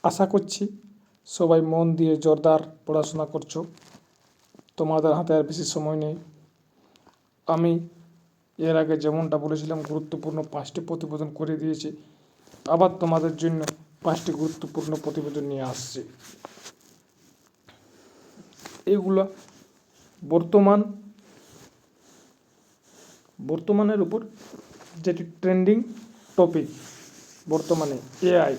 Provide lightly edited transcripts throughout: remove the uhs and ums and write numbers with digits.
আশা করছি সবাই মন দিয়ে জোরদার পড়াশোনা করছো। তোমাদের হাতে আর বেশি সময় নেই। আমি এর আগে যেমনটা বলেছিলাম গুরুত্বপূর্ণ 5টি প্রতিবেদন করে দিয়েছি, আবার তোমাদের জন্য 5টি গুরুত্বপূর্ণ প্রতিবেদন নিয়ে আসছি। এইগুলো বর্তমানের উপর যেটি ট্রেন্ডিং টপিক বর্তমানে এআই,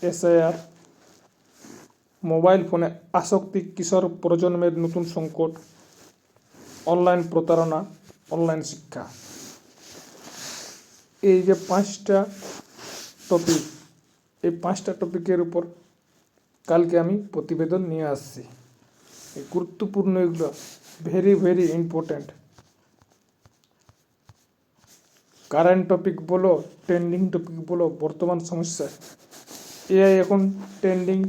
এসআইআর, মোবাইল ফোনে আসক্তি, কিশোর প্রজন্মের নতুন সংকট, অনলাইন প্রতারণা, অনলাইন শিক্ষা। এই যে 5টা টপিক, এই 5টা টপিকের উপর কালকে আমি প্রতিবেদন নিয়ে আসছি। এই গুরুত্বপূর্ণ, এগুলো very very important. Current topic বলো, ট্রেন্ডিং টপিক বলো, বর্তমান সমস্যা। এআই এখন ট্রেন্ডিং,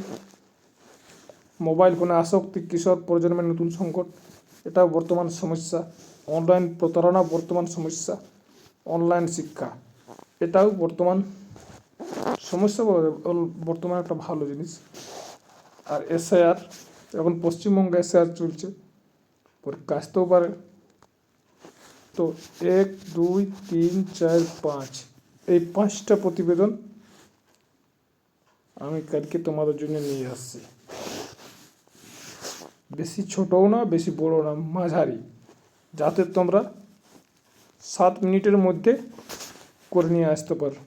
মোবাইল ফোনে আসক্তি, কিশোর প্রজন্মের নতুন সংকট, এটাও বর্তমান সমস্যা। অনলাইন প্রতারণা বর্তমান সমস্যা। অনলাইন শিক্ষা, এটাও বর্তমান সমস্যা, বর্তমান একটা ভালো জিনিস। আর এসআইআর, এখন পশ্চিমবঙ্গে এসআইআর চলছে, পরীক্ষা আসতেও পারে। তো 1, 2, 3, 4, 5 এই 5টা প্রতিবেদন আমি কালকে তোমাদের জন্য নিয়ে আসছি। বেশি ছোটও না, বেশি বড় না, মাঝারি, যাতে তোমরা 7 মিনিটের মধ্যে করে নিয়ে আসতে পারো,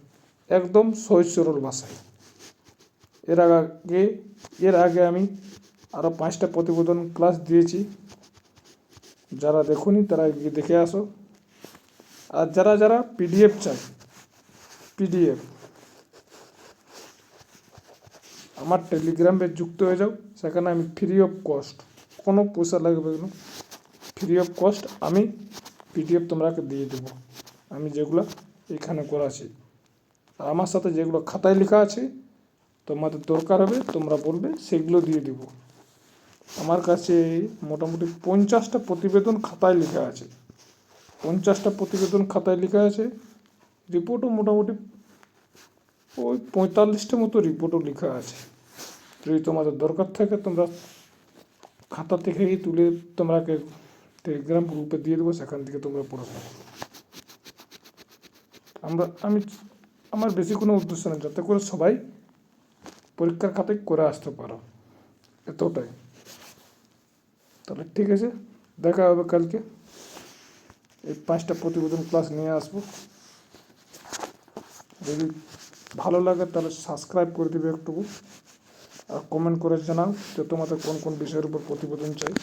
একদম সহজ সরল ভাষায়। এর আগে আমি আরও 5টা প্রতিবেদন ক্লাস দিয়েছি। যারা দেখোনি তারা গিয়ে দেখে আসো। আর যারা পিডিএফ চাই, পিডিএফ আমার টেলিগ্রামে যুক্ত হয়ে যাও। সেখানে আমি ফ্রি অফ কস্ট, কোনো পয়সা লাগবে না, ফ্রি অফ কস্ট আমি পিডিএফ তোমরাকে দিয়ে দেবো। আমি যেগুলো এখানে করাছি, আর আমার সাথে যেগুলো খাতায় লেখা আছে তোমাদের দরকার হবে, তোমরা বলবে, সেগুলো দিয়ে দেবো। আমার কাছে মোটামুটি 50টা প্রতিবেদন খাতায় লেখা আছে। 50টা প্রতিবেদন খাতায় লেখা আছে। রিপোর্টও মোটামুটি ওই 45টা মতো রিপোর্টও লেখা আছে। যদি তোমাদের দরকার থাকে তোমরা খাতা থেকে তুলে তোমরাকে টেলিগ্রাম গ্রুপে দিয়ে দেবো, সেখান থেকে তোমরা পড়াশোনা করো। আমার বেশি কোনো উদ্দেশ্য নেই, যাতে করে সবাই পরীক্ষার খাতায় করে আসতে পারো, এতটাই। তাহলে ঠিক আছে, দেখা হবে কালকে। এই 5টা প্রতিবেদন ক্লাস নিয়ে আসবো। যদি ভালো লাগে তাহলে সাবস্ক্রাইব করে দেবে একটু, আর কমেন্ট করে জানাও যে তোমাদের কোন কোন বিষয়ের উপর প্রতিবেদন চাই।